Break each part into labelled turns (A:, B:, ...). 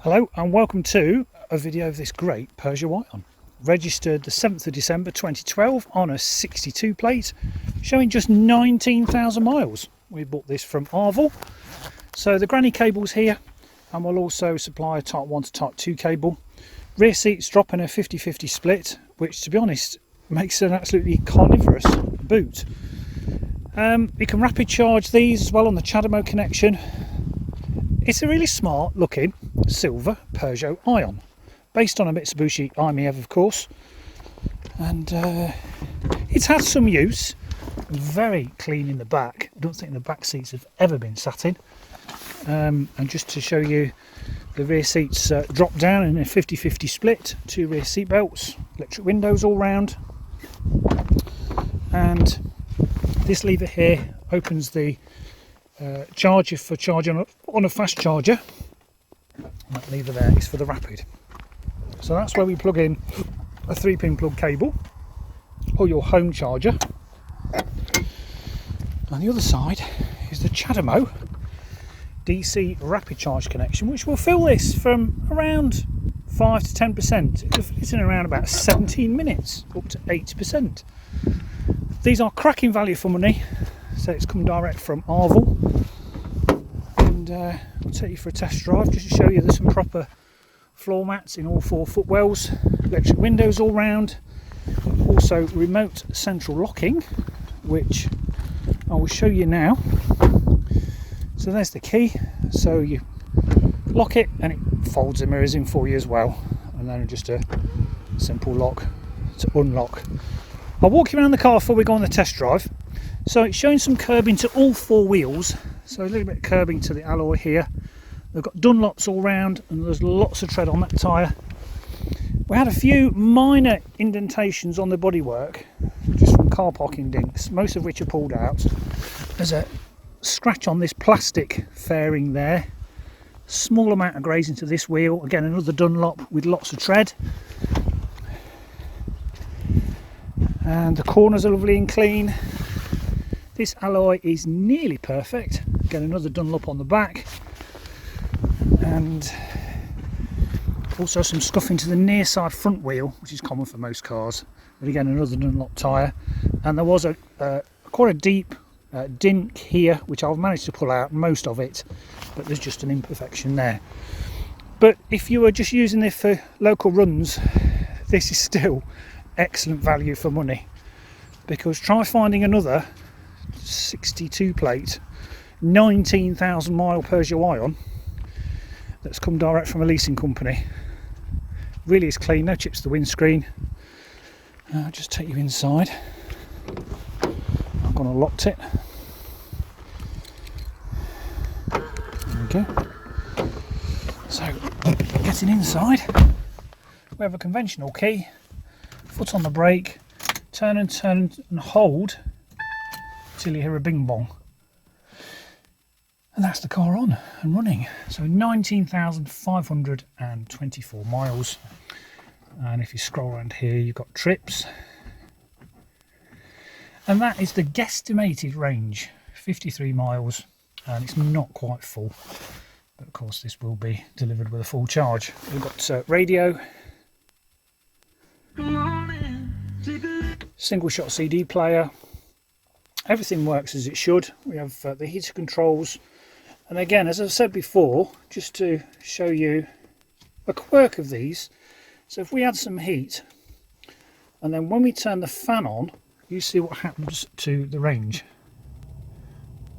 A: Hello and welcome to a video of this great Peugeot I-on. Registered the 7th of December 2012 on a 62 plate, showing just 19,000 miles. We bought this from Arval. So the granny cable's here, and we'll also supply a type 1 to type 2 cable. Rear seats drop in a 50-50 split, which to be honest makes an absolutely carnivorous boot. You can rapid charge these as well on the CHAdeMO connection. It's a really smart looking silver Peugeot I-on, based on a Mitsubishi i-MiEV of course, and it's had some use. Very clean in the back. I don't think the back seats have ever been sat in, and just to show you, the rear seats drop down in a 50-50 split, 2 rear seat belts, electric windows all round, and this lever here opens the charger for charging on a fast charger. That lever there is for the rapid. So that's where we plug in a 3-pin plug cable or your home charger. On the other side is the CHAdeMO DC rapid charge connection, which will fill this from around 5 to 10%. It's in around about 17 minutes, up to 80%. These are cracking value for money. So it's come direct from Arval, and I'll take you for a test drive just to show you there's some proper floor mats in all 4 footwells, electric windows all round, also remote central locking, which I will show you now. So there's the key, so you lock it and it folds the mirrors in for you as well, and then just a simple lock to unlock. I'll walk you around the car before we go on the test drive. So it's showing some curbing to all 4 wheels, so a little bit of curbing to the alloy here. They've got Dunlops all round, and there's lots of tread on that tyre. We had a few minor indentations on the bodywork, just from car parking dinks, most of which are pulled out. There's a scratch on this plastic fairing there, small amount of grazing to this wheel, again another Dunlop with lots of tread. And the corners are lovely and clean. This alloy is nearly perfect. Again, another Dunlop on the back, and also some scuffing to the near side front wheel, which is common for most cars. But again, another Dunlop tyre, and there was quite a deep dint here, which I've managed to pull out most of it, but there's just an imperfection there. But if you were just using this for local runs, this is still excellent value for money, because try finding another 62 plate 19,000 mile Peugeot I-on that's come direct from a leasing company. Really is clean, no chips to the windscreen. I'll just take you inside. I've gone and locked it. There we go. So getting inside, we have a conventional key, foot on the brake, turn and hold till you hear a bing bong, and that's the car on and running. So 19,524 miles, and if you scroll around here you've got trips, and that is the guesstimated range, 53 miles, and it's not quite full, but of course this will be delivered with a full charge. We've got radio, single shot CD player. Everything works as it should. We have the heater controls, and again, as I've said before, just to show you a quirk of these, so if we add some heat and then when we turn the fan on, you see what happens to the range.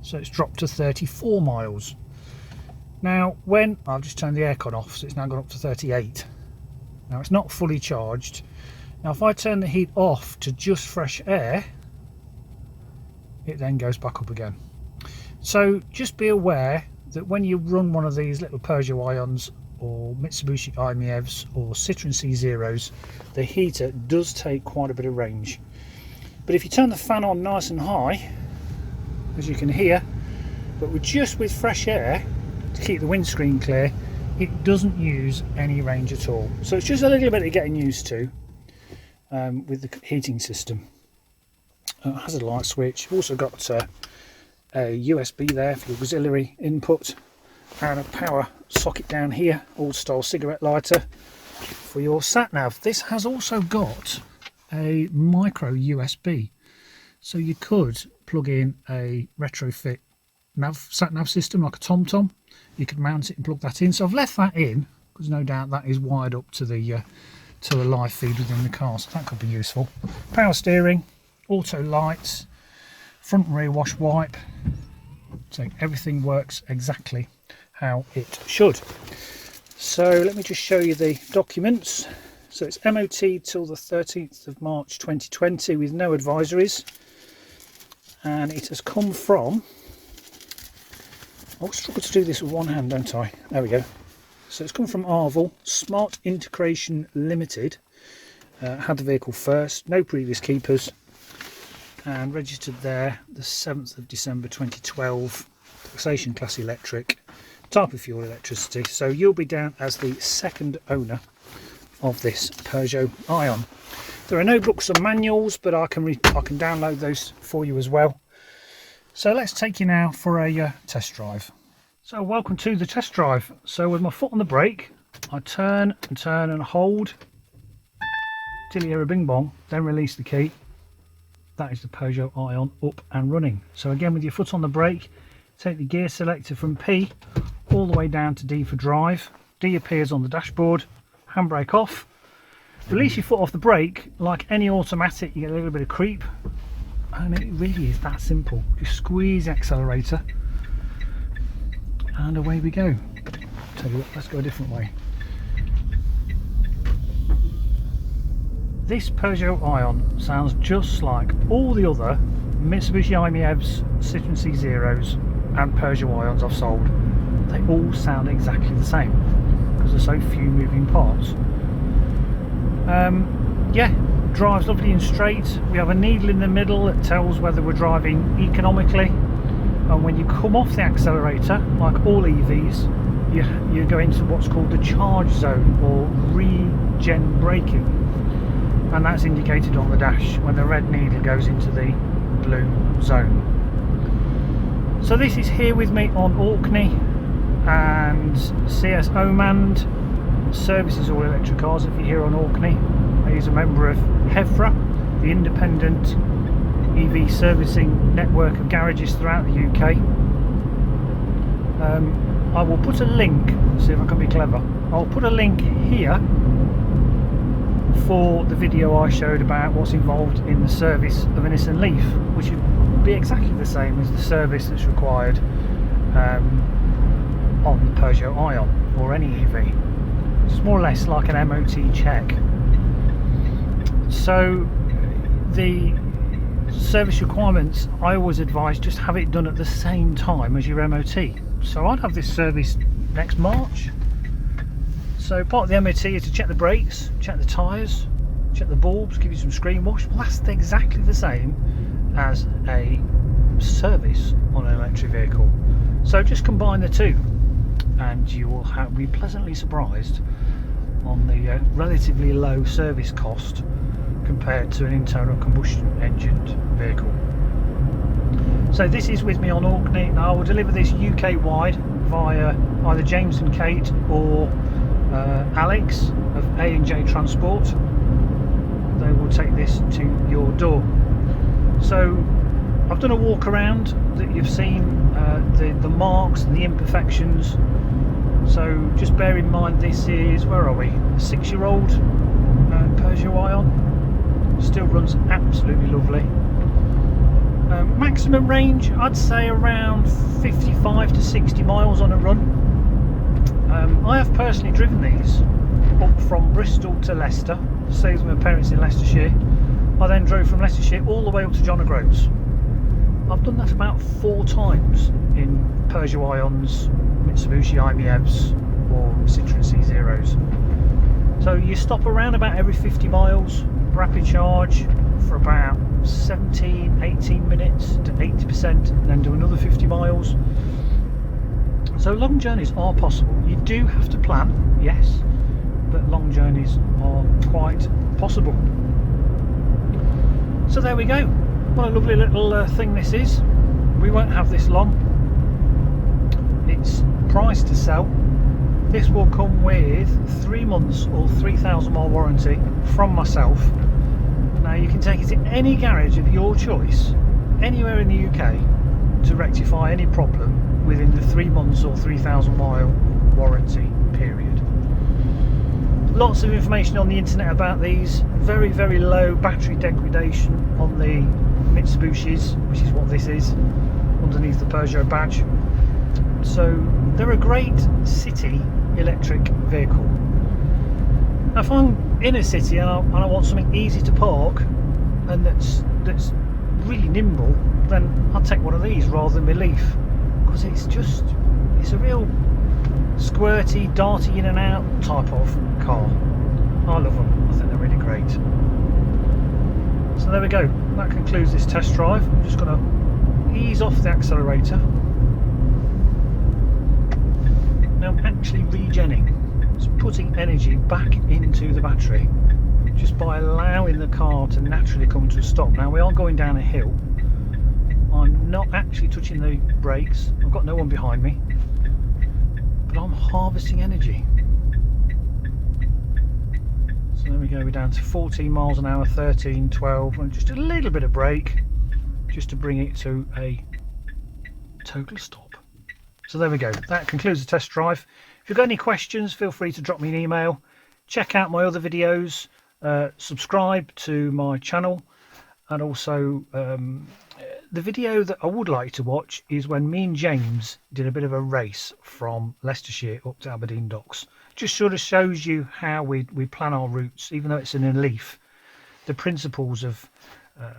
A: So it's dropped to 34 miles. Now when I've just turned the aircon off, so it's now gone up to 38. Now it's not fully charged. Now if I turn the heat off to just fresh air, it then goes back up again. So just be aware that when you run one of these little Peugeot I-ons or Mitsubishi i-MiEVs or Citroen C0s, the heater does take quite a bit of range. But if you turn the fan on nice and high, as you can hear, but with fresh air to keep the windscreen clear, it doesn't use any range at all. So it's just a little bit of getting used to with the heating system. It has a light switch. You've also got a USB there for your auxiliary input, and a power socket down here, old style cigarette lighter for your sat nav. This has also got a micro USB, so you could plug in a retrofit sat nav system like a TomTom. You could mount it and plug that in. So I've left that in because no doubt that is wired up to the live feed within the car, so that could be useful. Power steering, auto lights, front and rear wash wipe, so everything works exactly how it should. So let me just show you the documents. So it's MOT till the 13th of March 2020 with no advisories, and it has come from, I'll struggle to do this with one hand, don't I? There we go. So it's come from Arval Smart Integration Limited. Had the vehicle first, no previous keepers, and registered there the 7th of December 2012. Taxation class electric, type of fuel electricity. So you'll be down as the second owner of this Peugeot I-on. There are no books or manuals, but I can download those for you as well. So let's take you now for a test drive. So welcome to the test drive. So with my foot on the brake, I turn and turn and hold till you hear a bing bong, then release the key. That is the Peugeot I-on up and running. So again, with your foot on the brake, take the gear selector from P all the way down to D for drive. D appears on the dashboard. Handbrake off. Release your foot off the brake. Like any automatic, you get a little bit of creep, and it really is that simple. Just squeeze the accelerator and away we go. Tell you what, let's go a different way. This Peugeot I-on sounds just like all the other Mitsubishi i-MiEVs, Citroen C0s and Peugeot I-ons I've sold. They all sound exactly the same because there's so few moving parts. Yeah, drives lovely and straight. We have a needle in the middle that tells whether we're driving economically, and when you come off the accelerator, like all EVs, you go into what's called the charge zone or regen braking, and that's indicated on the dash when the red needle goes into the blue zone. So this is here with me on Orkney, and CSO manned, services all electric cars. If you're here on Orkney, he's a member of HEVRA, the independent EV servicing network of garages throughout the UK. I will put a link, see if I can be clever, I'll put a link here for the video I showed about what's involved in the service of a Nissan Leaf, which would be exactly the same as the service that's required on the Peugeot I-on or any EV. It's more or less like an MOT check. So the service requirements, I always advise just have it done at the same time as your MOT. So I'd have this service next March. So part of the MOT is to check the brakes, check the tyres, check the bulbs, give you some screen wash. Well, that's exactly the same as a service on an electric vehicle. So just combine the two and you will be pleasantly surprised on the relatively low service cost compared to an internal combustion engined vehicle. So this is with me on Orkney. Now I will deliver this UK wide via either James and Kate or Alex of A&J Transport. They will take this to your door. So I've done a walk around that you've seen the marks and the imperfections. So just bear in mind, this is, where are we, a 6-year-old Peugeot I-on. Still runs absolutely lovely. Maximum range, I'd say around 55 to 60 miles on a run. I have personally driven these up from Bristol to Leicester. Stays with my parents in Leicestershire. I then drove from Leicestershire all the way up to John O'Groats. I've done that about 4 times in Peugeot I-ons, Mitsubishi i-MiEVs or Citroen C0s. So you stop around about every 50 miles, rapid charge for about 17-18 minutes to 80%, and then do another 50 miles. So long journeys are possible. You do have to plan, yes, but long journeys are quite possible. So there we go. What a lovely little thing this is. We won't have this long. It's priced to sell This will come with 3 months or 3,000 mile warranty from myself. Now you can take it to any garage of your choice, anywhere in the UK, to rectify any problem within the 3 months or 3,000 mile warranty period. Lots of information on the internet about these. Very, very low battery degradation on the Mitsubishis, which is what this is, underneath the Peugeot badge. So they're a great city electric vehicle. Now, if I'm in a city and I want something easy to park and that's really nimble, then I'll take one of these rather than my Leaf, because it's a real squirty, darty in and out type of car. I love them. I think they're really great. So there we go. That concludes this test drive. I'm just going to ease off the accelerator. Now I'm actually regenning. It's putting energy back into the battery just by allowing the car to naturally come to a stop. Now we are going down a hill. I'm not actually touching the brakes. I've got no one behind me, but I'm harvesting energy. So there we go, we're down to 14 miles an hour, 13, 12, and just a little bit of brake just to bring it to a total stop. So there we go, that concludes the test drive. If you've got any questions, feel free to drop me an email. Check out my other videos, subscribe to my channel, and also the video that I would like to watch is when me and James did a bit of a race from Leicestershire up to Aberdeen Docks. Just sort of shows you how we plan our routes. Even though it's in a Leaf, the principles of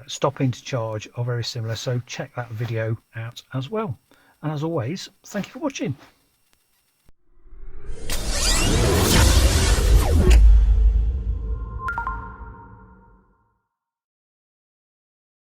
A: stopping to charge are very similar, so check that video out as well. And as always, thank you for watching.